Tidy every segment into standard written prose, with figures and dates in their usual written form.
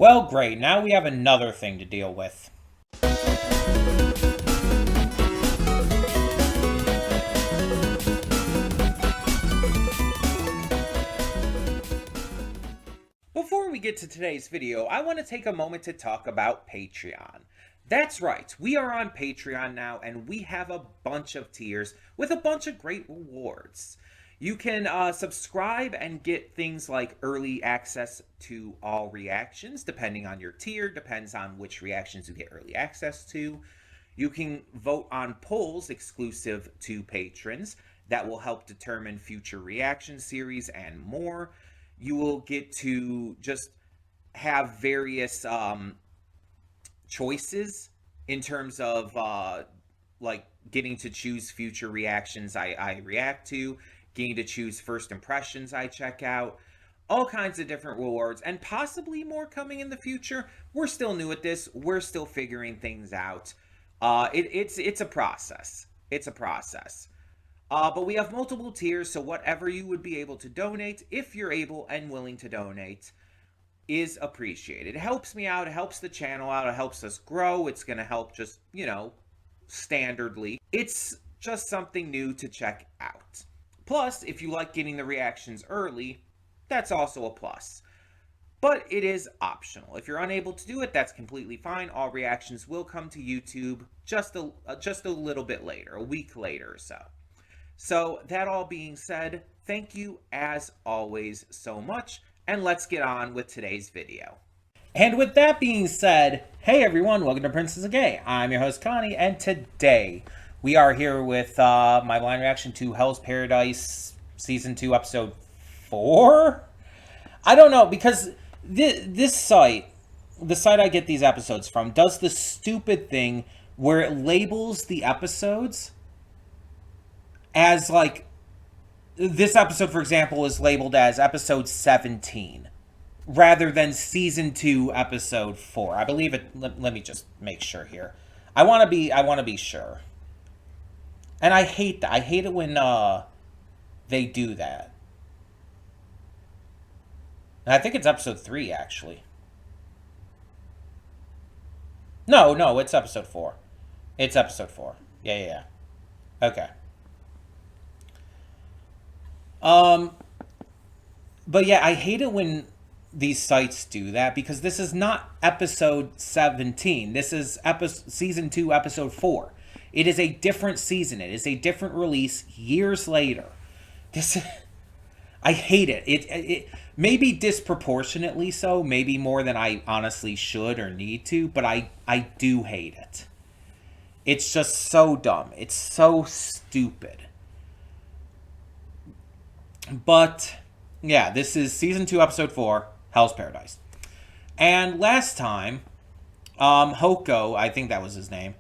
Well, great. Now we have another thing to deal with. Before we get to today's video, I want to take a moment to talk about Patreon. That's right, we are on Patreon now, and we have a bunch of tiers with a bunch of great rewards. You can subscribe and get things like early access to all reactions, depending on your tier, depends on which reactions you get early access to. You can vote on polls exclusive to patrons that will help determine future reaction series and more. You will get to just have various choices in terms of like getting to choose future reactions I react to, getting to choose first impressions I check out, all kinds of different rewards, and possibly more coming in the future. We're still new at this. We're still figuring things out. It's a process. It's a process. But we have multiple tiers, so whatever you would be able to donate, if you're able and willing to donate, is appreciated. It helps me out, it helps the channel out, it helps us grow. It's going to help just, standardly. It's just something new to check out. Plus, if you like getting the reactions early, that's also a plus. But it is optional. If you're unable to do it, that's completely fine. All reactions will come to YouTube just a little bit later, a week later or so. So that all being said, thank you as always so much, and let's get on with today's video. And with that being said, hey everyone, welcome to Princess of Gay. I'm your host Connie, and today we are here with my blind reaction to Hell's Paradise Season 2, Episode 4? I don't know, because this site, the site I get these episodes from, does the stupid thing where it labels the episodes as, like, this episode, for example, is labeled as episode 17 rather than season 2 episode 4. I believe it. Let me just make sure here. I want to be sure. And I hate that. I hate it when they do that. And I think it's episode 3 actually. No, it's episode 4. It's episode 4. Yeah. Okay. But yeah, I hate it when these sites do that, because this is not episode 17. This is season 2, episode 4. It is a different season. It is a different release years later. I hate it. It maybe disproportionately so, maybe more than I honestly should or need to, but I do hate it. It's just so dumb. It's so stupid. But yeah, this is season 2, episode 4, Hell's Paradise. And last time, Hoko, I think that was his name,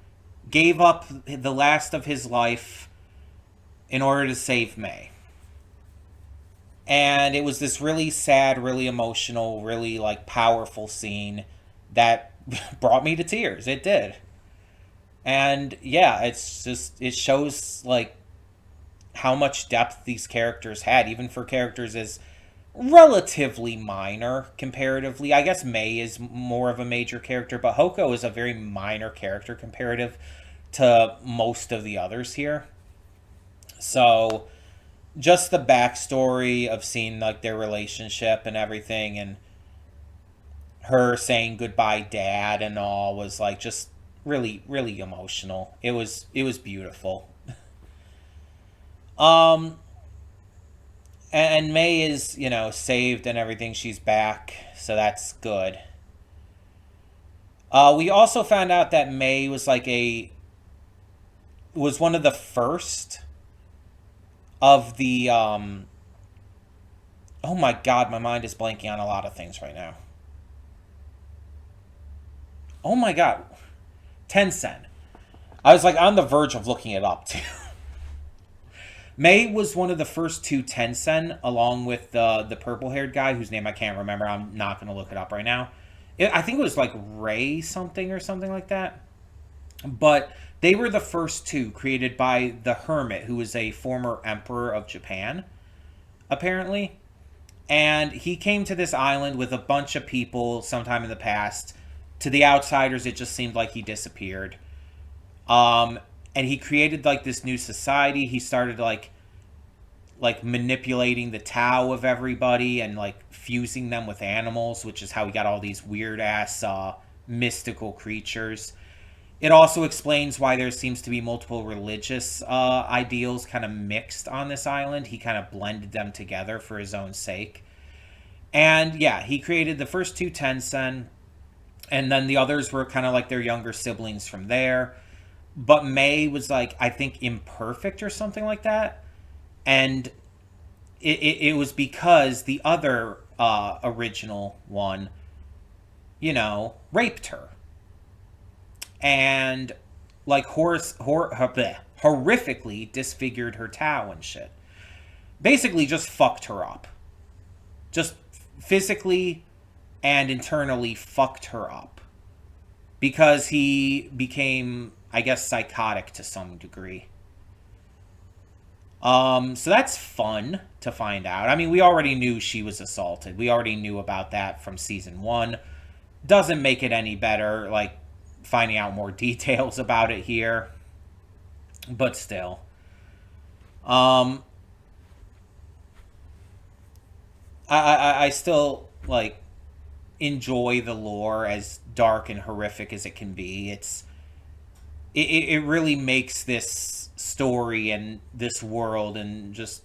gave up the last of his life in order to save May. And it was this really sad, really emotional, really, like, powerful scene that brought me to tears. It did. And yeah, it's just, it shows, like, how much depth these characters had, even for characters as relatively minor comparatively. I guess May is more of a major character, but Hoko is a very minor character comparative to most of the others here. So just the backstory of seeing, like, their relationship and everything, and her saying goodbye dad and all, was, like, just really, really emotional. It was beautiful. And May is, saved and everything. She's back, so that's good. We also found out that May was was one of the first of the, oh my god, my mind is blanking on a lot of things right now. Oh my god. Tencent. I was, like, on the verge of looking it up, too. May was one of the first 2 Tencent, along with the purple-haired guy, whose name I can't remember. I'm not going to look it up right now. I think it was, like, Ray something or something like that. But they were the first 2 created by the Hermit, who was a former emperor of Japan, apparently. And he came to this island with a bunch of people sometime in the past. To the outsiders, it just seemed like he disappeared. Um, and he created like this new society. He started like manipulating the Tao of everybody and like fusing them with animals, which is how he got all these weird ass mystical creatures. It also explains why there seems to be multiple religious ideals kind of mixed on this island. He kind of blended them together for his own sake. And yeah, he created the first two Tensen, and then the others were kind of like their younger siblings from there. But May was like, I think, imperfect or something like that. And it was because the other original one, raped her. And like horrifically disfigured her Tao and shit. Basically just fucked her up. Just physically and internally fucked her up. Because he became, I guess, psychotic to some degree. So that's fun to find out. I mean, we already knew she was assaulted. We already knew about that from season 1. Doesn't make it any better, like, finding out more details about it here. But still. I still, like, enjoy the lore, as dark and horrific as it can be. It really makes this story and this world and just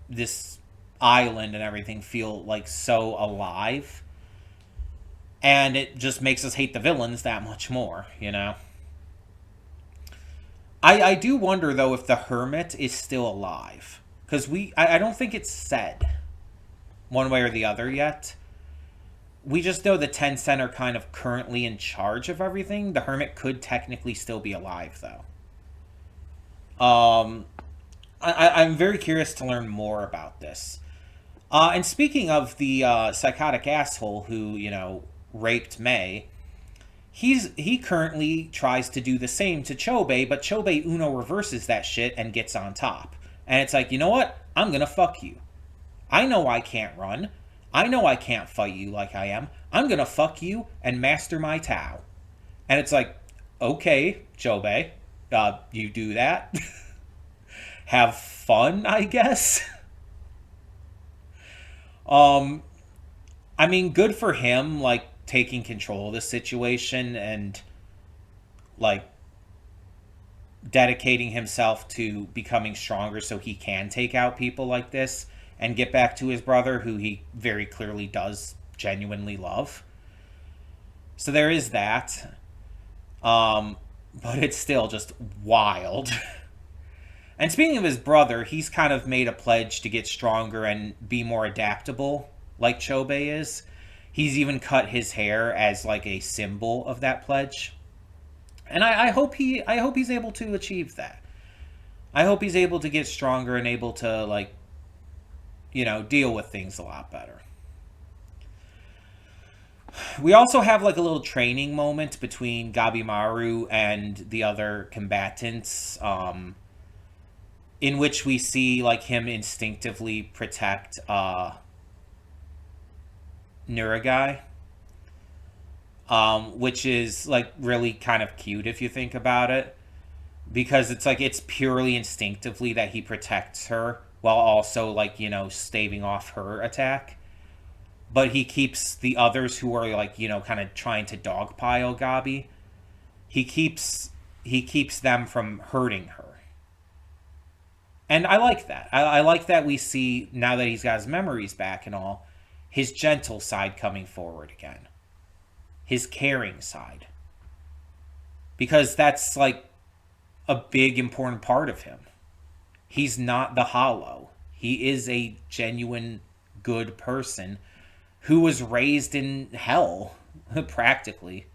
this island and everything feel like so alive. And it just makes us hate the villains that much more, I do wonder, though, if the Hermit is still alive. Because I don't think it's said one way or the other yet. We just know the Tencent are kind of currently in charge of everything. The Hermit could technically still be alive, though. I'm very curious to learn more about this. And speaking of the psychotic asshole who, raped May, he currently tries to do the same to Chobei, but Chobei Uno reverses that shit and gets on top. And it's like, you know what? I'm gonna fuck you. I know I can't run. I know I can't fight you like I am. I'm gonna fuck you and master my Tao. And it's like, okay, Chobei, you do that. Have fun, I guess. I mean, good for him, like, taking control of the situation and, like, dedicating himself to becoming stronger so he can take out people like this and get back to his brother, who he very clearly does genuinely love. So there is that. But it's still just wild. And speaking of his brother, he's kind of made a pledge to get stronger and be more adaptable, like Chobei is. He's even cut his hair as like a symbol of that pledge. And I hope he's able to achieve that. I hope he's able to get stronger and able to, like, deal with things a lot better. We also have like a little training moment between Gabimaru and the other combatants, in which we see like him instinctively protect Nuragai, which is like really kind of cute if you think about it, because it's like it's purely instinctively that he protects her while also, like, staving off her attack. But he keeps the others who are, like, kind of trying to dogpile Gabi. He keeps them from hurting her. And I like that. I like that we see, now that he's got his memories back and all, his gentle side coming forward again. His caring side. Because that's, like, a big, important part of him. He's not the hollow. He is a genuine good person who was raised in hell, practically.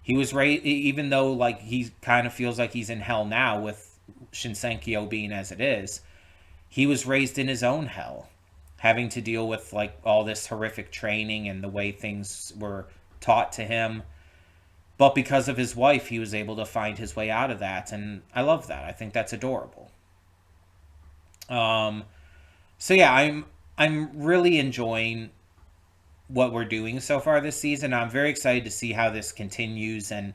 He was raised, even though, like, he kind of feels like he's in hell now with Shinsenkyo being as it is, he was raised in his own hell, having to deal with, like, all this horrific training and the way things were taught to him. But because of his wife, he was able to find his way out of that, and I love that. I think that's adorable. So yeah, I'm really enjoying what we're doing so far this season. I'm very excited to see how this continues and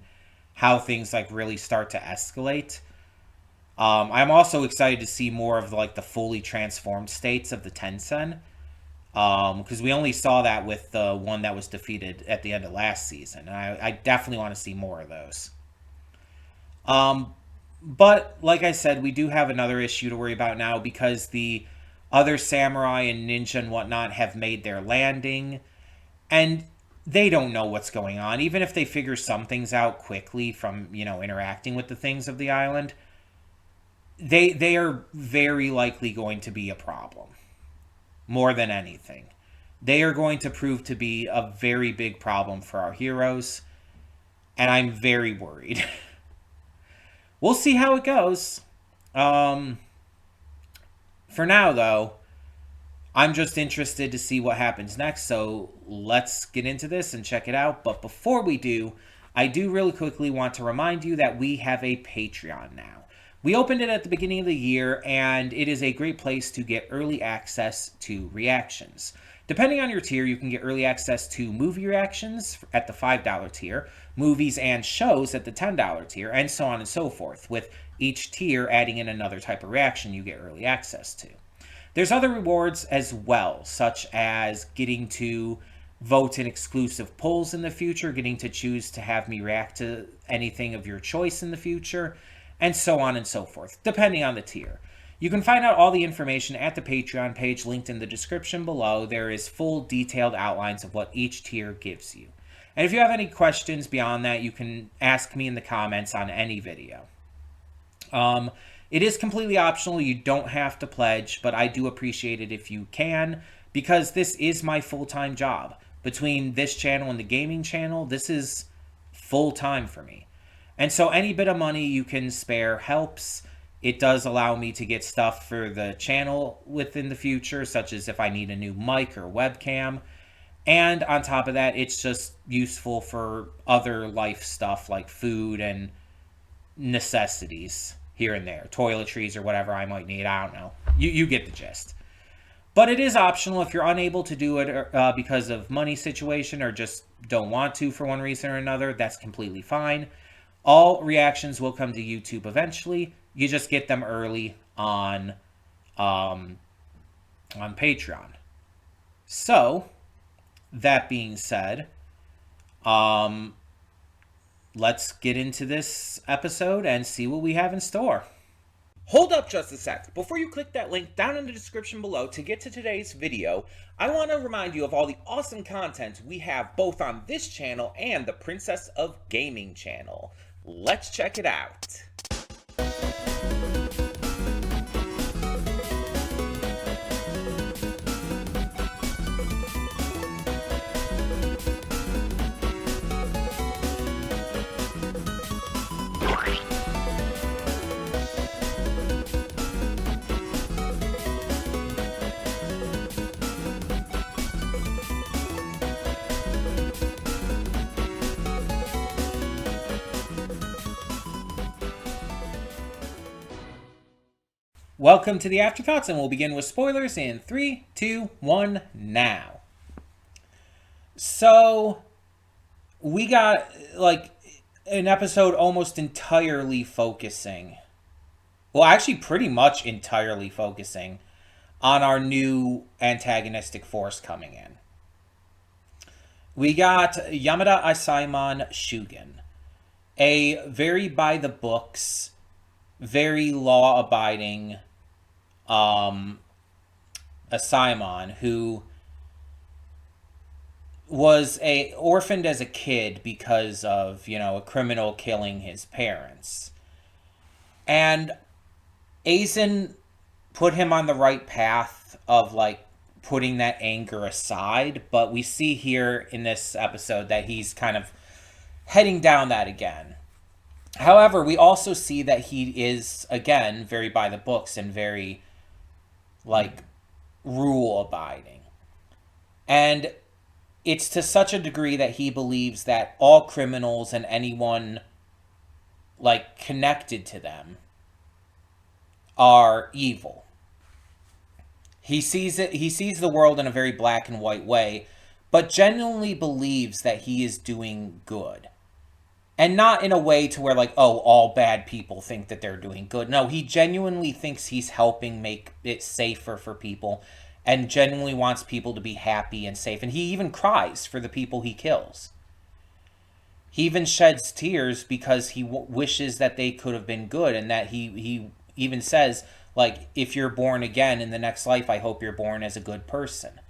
how things like really start to escalate. I'm also excited to see more of like the fully transformed states of the Tensen, because we only saw that with the one that was defeated at the end of last season. And I definitely want to see more of those. Um, but like I said, we do have another issue to worry about now because the other samurai and ninja and whatnot have made their landing, and they don't know what's going on. Even if they figure some things out quickly from interacting with the things of the island, they are very likely going to be a problem more than anything. They are going to prove to be a very big problem for our heroes, and I'm very worried. We'll see how it goes. Um, for now, though, I'm just interested to see what happens next, so let's get into this and check it out. But before we do, I do really quickly want to remind you that we have a Patreon now. We opened it at the beginning of the year, and it is a great place to get early access to reactions. Depending on your tier, you can get early access to movie reactions at the $5 tier, movies and shows at the $10 tier, and so on and so forth, with each tier adding in another type of reaction you get early access to. There's other rewards as well, such as getting to vote in exclusive polls in the future, getting to choose to have me react to anything of your choice in the future, and so on and so forth, depending on the tier. You can find out all the information at the Patreon page linked in the description below. There is full detailed outlines of what each tier gives you. And if you have any questions beyond that, you can ask me in the comments on any video. It is completely optional. You don't have to pledge, but I do appreciate it if you can, because this is my full-time job. Between this channel and the gaming channel, this is full-time for me. And so any bit of money you can spare helps. It does allow me to get stuff for the channel within the future, such as if I need a new mic or webcam. And on top of that, it's just useful for other life stuff like food and necessities here and there, toiletries or whatever I might need. I don't know. You get the gist. But it is optional if you're unable to do it because of money situation or just don't want to for one reason or another. That's completely fine. All reactions will come to YouTube eventually. You just get them early on Patreon. So, that being said, let's get into this episode and see what we have in store. Hold up just a sec. Before you click that link down in the description below to get to today's video, I want to remind you of all the awesome content we have both on this channel and the Princess of Gaming channel. Let's check it out. Welcome to the Afterthoughts, and we'll begin with spoilers in 3, 2, 1, now. So, we got, like, an episode almost entirely focusing, well, actually pretty much entirely focusing on our new antagonistic force coming in. We got Yamada Isaimon Shugen, a very by-the-books, very law-abiding Asaimon who was orphaned as a kid because of, a criminal killing his parents. And Aizen put him on the right path of, like, putting that anger aside, but we see here in this episode that he's kind of heading down that again. However, we also see that he is, again, very by the books and very, like, rule-abiding. And it's to such a degree that he believes that all criminals and anyone, like, connected to them are evil. He sees the world in a very black and white way, but genuinely believes that he is doing good. And not in a way to where, like, oh, all bad people think that they're doing good. No, he genuinely thinks he's helping make it safer for people and genuinely wants people to be happy and safe. And he even cries for the people he kills. He even sheds tears because he wishes that they could have been good, and that he even says, like, if you're born again in the next life, I hope you're born as a good person.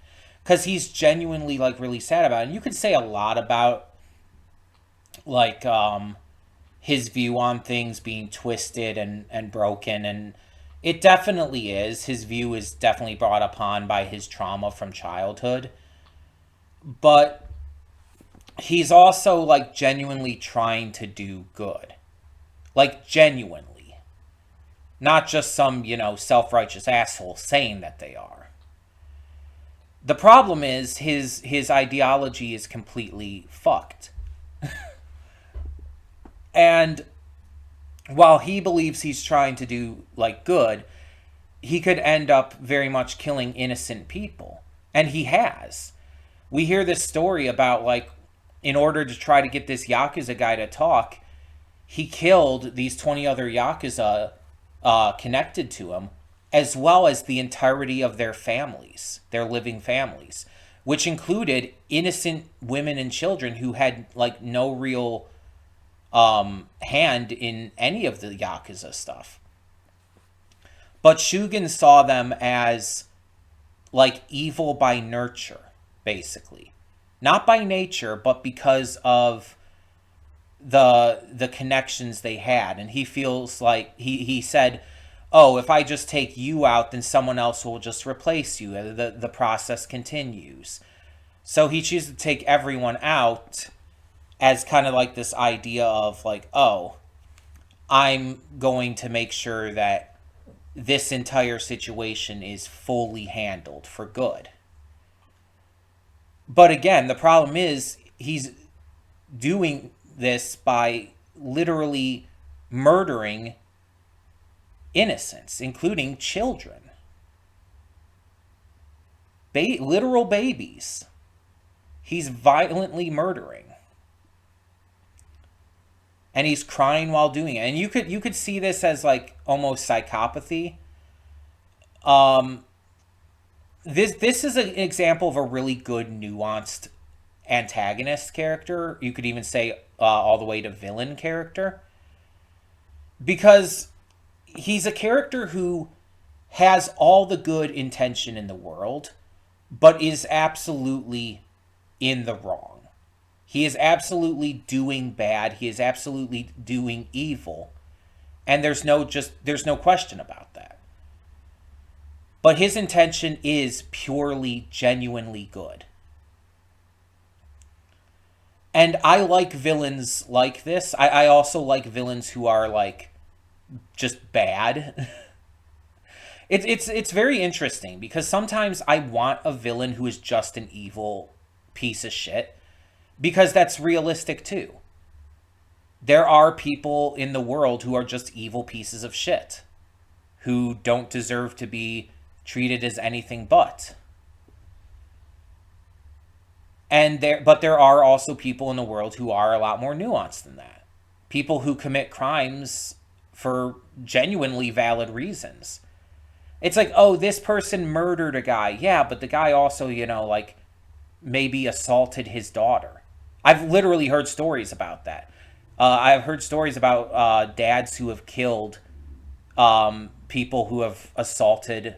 Because he's genuinely, like, really sad about it. And you could say a lot about, like, his view on things being twisted and broken, and it definitely is. His view is definitely brought upon by his trauma from childhood, but he's also, like, genuinely trying to do good. Like, genuinely. Not just some, self-righteous asshole saying that they are. The problem is his ideology is completely fucked. And while he believes he's trying to do, like, good, he could end up very much killing innocent people. And he has. We hear this story about, like, in order to try to get this Yakuza guy to talk, he killed these 20 other Yakuza connected to him, as well as the entirety of their families, their living families, which included innocent women and children who had, like, no real hand in any of the Yakuza stuff. But Shugen saw them as, like, evil by nurture, basically. Not by nature, but because of the connections they had. And he feels like, he said, oh, if I just take you out, then someone else will just replace you. The process continues. So he chooses to take everyone out as kind of like this idea of, like, oh, I'm going to make sure that this entire situation is fully handled for good. But again, the problem is he's doing this by literally murdering innocents, including children. Literal babies. He's violently murdering. And he's crying while doing it. And you could see this as, like, almost psychopathy. This is an example of a really good nuanced antagonist character. You could even say all the way to villain character, because he's a character who has all the good intention in the world, but is absolutely in the wrong. He is absolutely doing bad. He is absolutely doing evil. And there's no question about that. But his intention is purely, genuinely good. And I like villains like this. I also like villains who are, like, just bad. It's very interesting, because sometimes I want a villain who is just an evil piece of shit, because that's realistic too. There are people in the world who are just evil pieces of shit, who don't deserve to be treated as anything but. But there are also people in the world who are a lot more nuanced than that. People who commit crimes for genuinely valid reasons. It's like, oh, this person murdered a guy. Yeah, but the guy also, like, maybe assaulted his daughter. I've literally heard stories about that. I've heard stories about dads who have killed people who have assaulted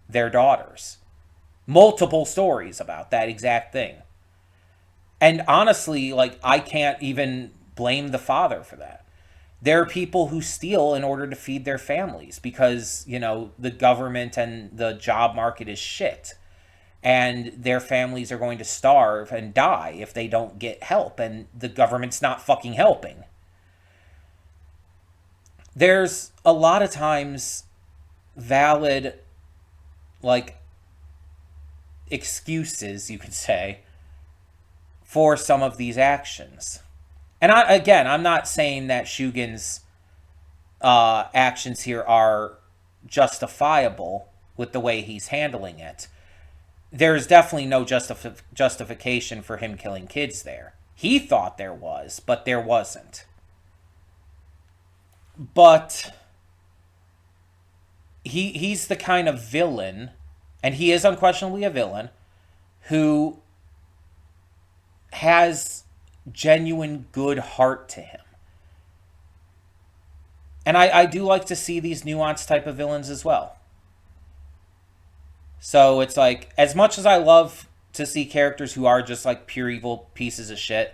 their daughters. Multiple stories about that exact thing. And honestly, like, I can't even blame the father for that. There are people who steal in order to feed their families because, the government and the job market is shit. And their families are going to starve and die if they don't get help, and the government's not fucking helping. There's a lot of times valid, like, excuses, you could say, for some of these actions. And I'm not saying that Shugen's actions here are justifiable, with the way he's handling it. There's definitely no justification for him killing kids there. He thought there was, but there wasn't. But he's the kind of villain, and he is unquestionably a villain, who has genuine good heart to him. And I do like to see these nuanced type of villains as well. So it's like, as much as I love to see characters who are just like pure evil pieces of shit,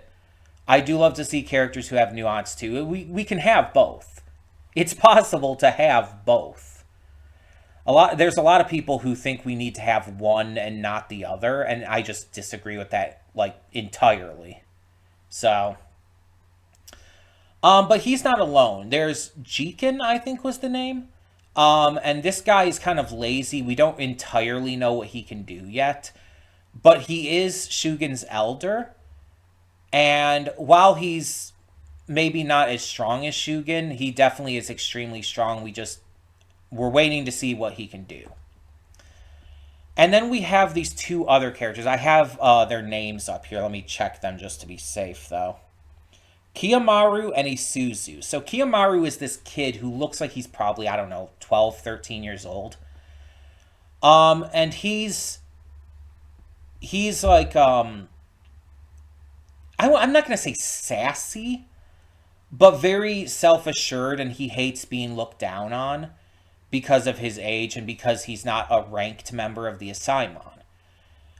I do love to see characters who have nuance too. We can have both. It's possible to have both. There's a lot of people who think we need to have one and not the other, and I just disagree with that like entirely. So but he's not alone. There's Jeekin, I think was the name. And this guy is kind of lazy. We don't entirely know what he can do yet. But he is Shugen's elder. And while he's maybe not as strong as Shugen, he definitely is extremely strong. We're waiting to see what he can do. And then we have these two other characters. I have their names up here. Let me check them just to be safe, though. Kiyomaru and Isuzu. So Kiyomaru is this kid who looks like he's probably, I don't know, 12, 13 years old. And he's like, I'm not going to say sassy, but very self-assured, and he hates being looked down on because of his age and because he's not a ranked member of the Asaimon.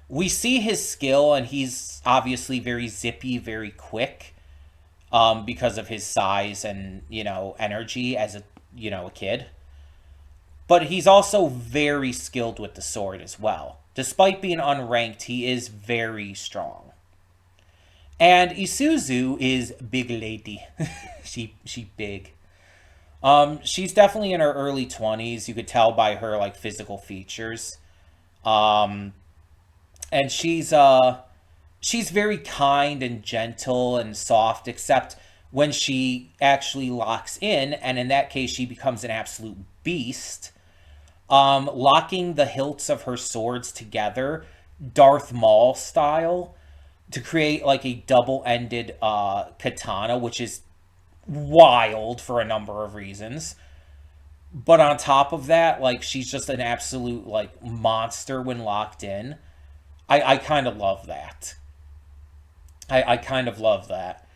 We see his skill, and he's obviously very zippy, very quick, because of his size and, energy as a kid. But he's also very skilled with the sword as well. Despite being unranked, he is very strong. And Isuzu is big lady. she big. She's definitely in her early 20s. You could tell by her like physical features. And she's very kind and gentle and soft, except when she actually locks in, and in that case she becomes an absolute beast. Locking the hilts of her swords together, Darth Maul style, to create like a double-ended katana, which is wild for a number of reasons. But on top of that, like, she's just an absolute like monster when locked in. I kind of love that. I kind of love that.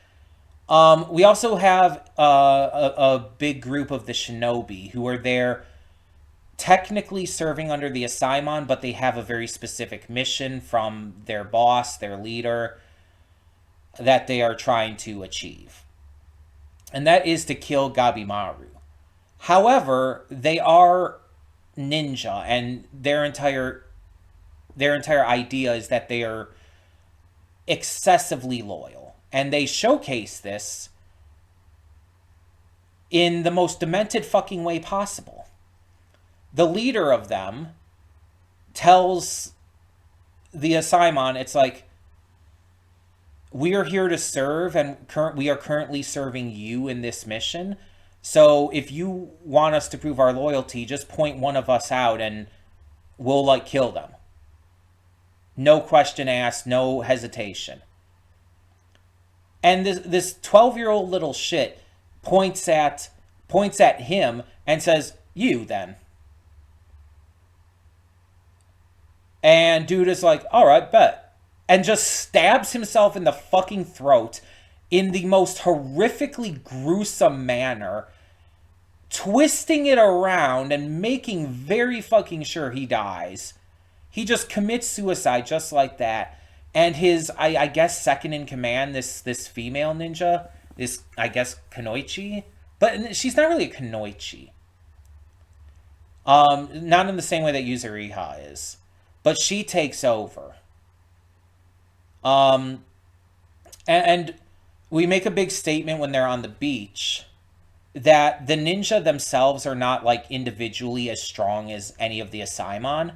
We also have a big group of the shinobi who are there technically serving under the Asaimon, but they have a very specific mission from their boss, their leader, that they are trying to achieve. And that is to kill Gabimaru. However, they are ninja, and their entire idea is that they are excessively loyal. And they showcase this in the most demented fucking way possible. The leader of them tells the Asaimon, it's like, we are here to serve, and we are currently serving you in this mission. So if you want us to prove our loyalty, just point one of us out and we'll like kill them. No question asked, no hesitation. And this 12-year-old little shit points at him and says, "You then." And dude is like, "All right, bet." And just stabs himself in the fucking throat in the most horrifically gruesome manner, twisting it around and making very fucking sure he dies. He just commits suicide just like that. And his, I guess, second in command, this female ninja, this, I guess, Kunoichi. But she's not really a Kunoichi. Not in the same way that Yuzuriha is. But she takes over. And we make a big statement when they're on the beach that the ninja themselves are not like individually as strong as any of the Asaimon,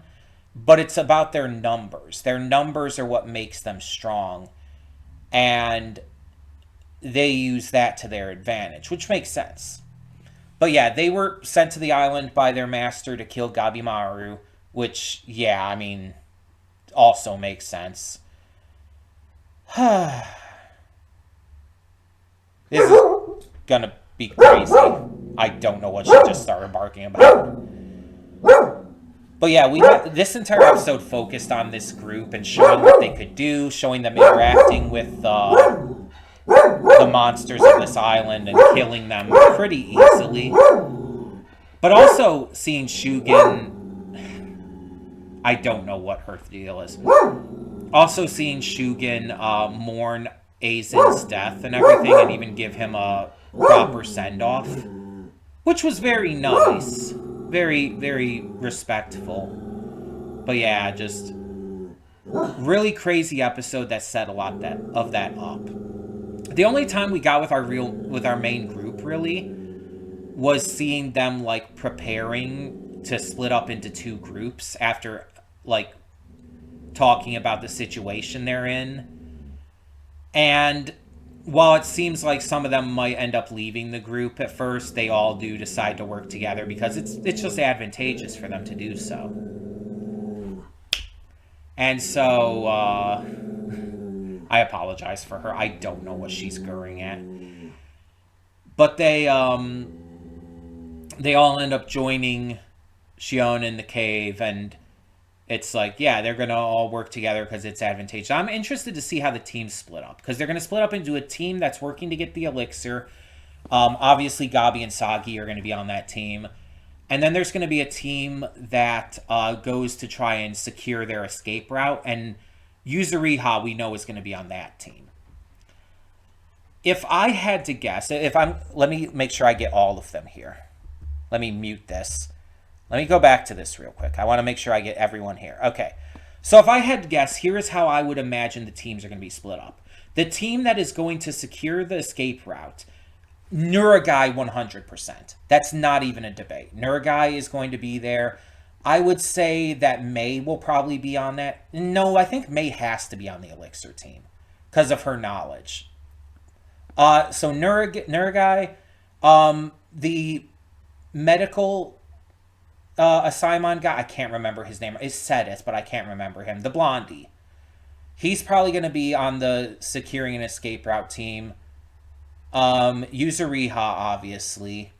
but it's about their numbers. Their numbers are what makes them strong, and they use that to their advantage, which makes sense. But yeah, they were sent to the island by their master to kill Gabimaru, which, yeah, I mean, also makes sense. This is gonna be crazy. I don't know what she just started barking about. But yeah, this entire episode focused on this group and showing what they could do, showing them interacting with the monsters of this island and killing them pretty easily. But also seeing Shugen, I don't know what her deal is. Also seeing Shugen mourn Aizen's death and everything, and even give him a proper send-off, which was very nice. Very, very respectful. But yeah, just really crazy episode that set a lot of that up. The only time we got with our main group really was seeing them like preparing to split up into two groups after like talking about the situation they're in. And while it seems like some of them might end up leaving the group at first, they all do decide to work together because it's just advantageous for them to do so. And so, I apologize for her. I don't know what she's gurring at. But they all end up joining Shion in the cave, and it's like, yeah, they're going to all work together because it's advantageous. I'm interested to see how the teams split up, because they're going to split up into a team that's working to get the elixir. Obviously, Gabi and Sagi are going to be on that team. And then there's going to be a team that goes to try and secure their escape route. And Yuzuriha, we know, is going to be on that team. If I had to guess, let me make sure I get all of them here. Let me mute this. Let me go back to this real quick. I want to make sure I get everyone here. Okay. So if I had to guess, here is how I would imagine the teams are going to be split up. The team that is going to secure the escape route, Nuragai 100%. That's not even a debate. Nuragai is going to be there. I would say that Mei will probably be on that. No, I think Mei has to be on the Elixir team because of her knowledge. So Nuragai, the medical Asaimon guy, I can't remember his name. It's Se2, but I can't remember him. The blondie. He's probably going to be on the securing an escape route team. Yuzuriha, obviously.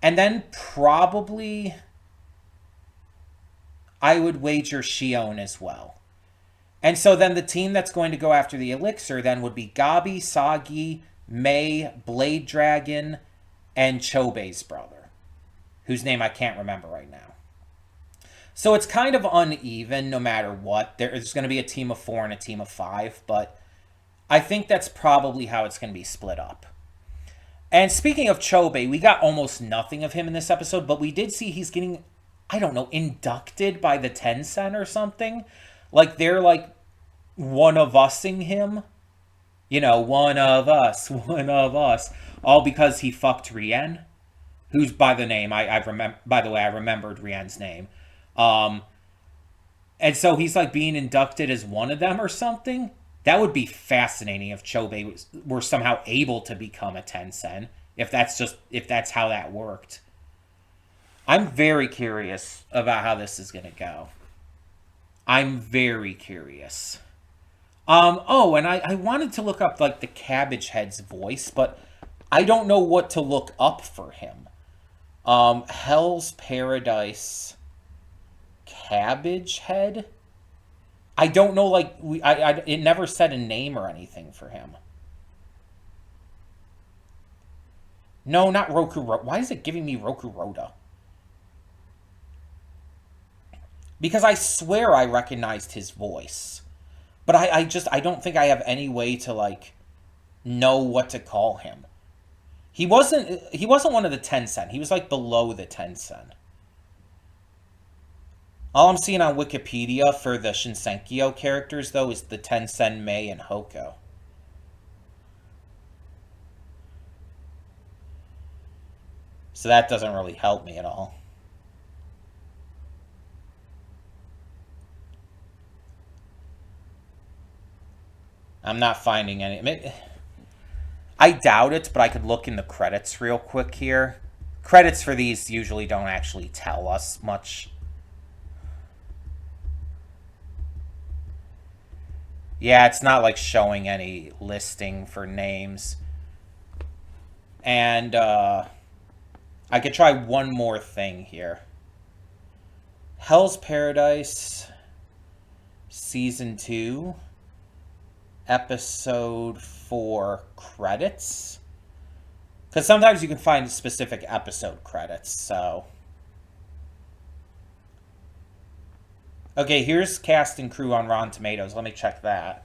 And then probably I would wager Shion as well. And so then the team that's going to go after the elixir then would be Gabi, Sagi, Mei, Blade Dragon, and Chobei's brother, whose name I can't remember right now. So it's kind of uneven no matter what. There's going to be a team of 4 and a team of 5, but I think that's probably how it's going to be split up. And speaking of Chobei, we got almost nothing of him in this episode, but we did see he's getting, I don't know, inducted by the Tencent or something. Like, they're, like, one of using him. You know, one of us. All because he fucked Rien, who's by the name, I remembered Rien's name. And so he's, like, being inducted as one of them or something. That would be fascinating if Chobei were somehow able to become a Tencent, if that's how that worked. I'm very curious about how this is going to go. I'm very curious. And I wanted to look up, like, the Cabbage Head's voice, but I don't know what to look up for him. Hell's Paradise Cabbage Head? I don't know, like, it never said a name or anything for him. No, not Roku Roda. Why is it giving me Roku Roda? Because I swear I recognized his voice. But I don't think I have any way to, like, know what to call him. He wasn't one of the Tencent. He was, like, below the Tencent. All I'm seeing on Wikipedia for the Shinsenkyo characters, though, is the Tencent, Mei, and Hoko. So that doesn't really help me at all. I'm not finding any. I doubt it, but I could look in the credits real quick here. Credits for these usually don't actually tell us much Yeah, it's not like showing any listing for names. And I could try one more thing here. Hell's Paradise, Season 2, Episode 4 credits. Because sometimes you can find specific episode credits, so... Okay, here's cast and crew on Rotten Tomatoes. Let me check that.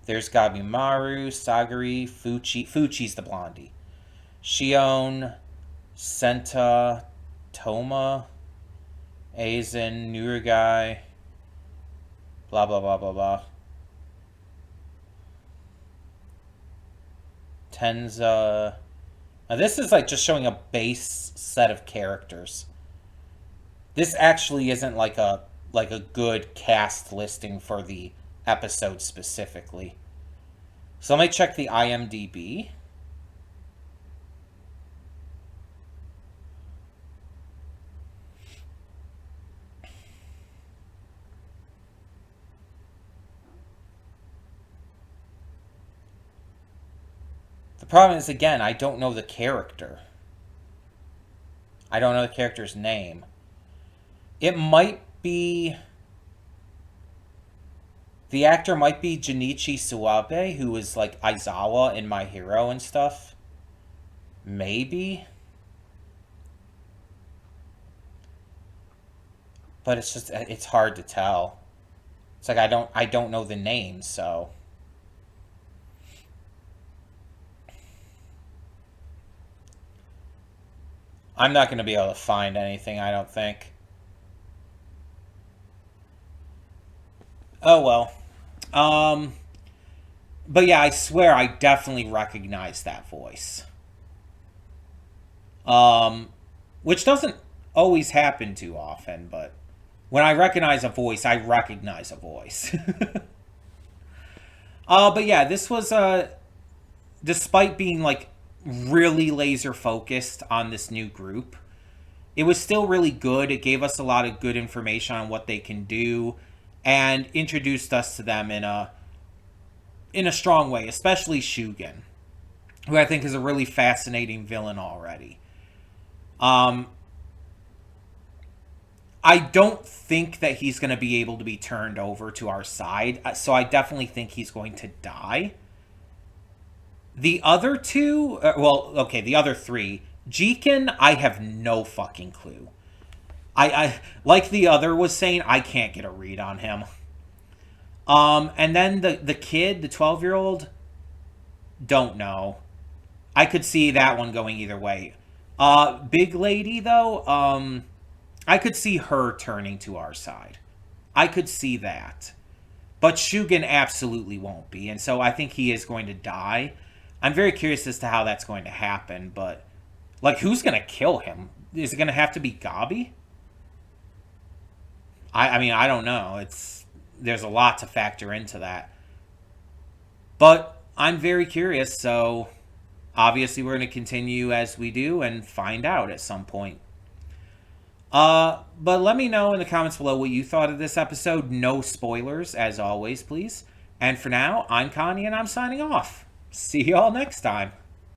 There's Gabimaru, Sagari, Fuchi. Fuchi's the blondie. Shion, Senta, Toma, Aizen, Nurugai, blah, blah, blah, blah, blah. Tenza. Now this is like just showing a base set of characters. This actually isn't like a good cast listing for the episode specifically. So let me check the IMDb. The problem is, again, I don't know the character. I don't know the character's name. It might be... The actor might be Junichi Suwabe, who was like Aizawa in My Hero and stuff. Maybe. But it's just, it's hard to tell. It's like I don't know the name, so... I'm not going to be able to find anything, I don't think. Oh, well. But yeah, I swear I definitely recognize that voice. Which doesn't always happen too often, but when I recognize a voice, I recognize a voice. But yeah, this was, despite being, like, really laser focused on this new group, it was still really good. It gave us a lot of good information on what they can do and introduced us to them in a strong way, especially Shugen, who I think is a really fascinating villain already. I don't think that he's going to be able to be turned over to our side, so I definitely think he's going to die. The other two, the other three, Jiken, I have no fucking clue. I like the other was saying, I can't get a read on him. And then the kid, the 12-year-old, don't know. I could see that one going either way. Big lady, though, I could see her turning to our side. I could see that. But Shugen absolutely won't be, and so I think he is going to die. I'm very curious as to how that's going to happen, but... Like, who's going to kill him? Is it going to have to be Gabi? I mean, I don't know. There's a lot to factor into that. But I'm very curious, so... Obviously, we're going to continue as we do and find out at some point. But let me know in the comments below what you thought of this episode. No spoilers, as always, please. And for now, I'm Connie, and I'm signing off. See y'all next time.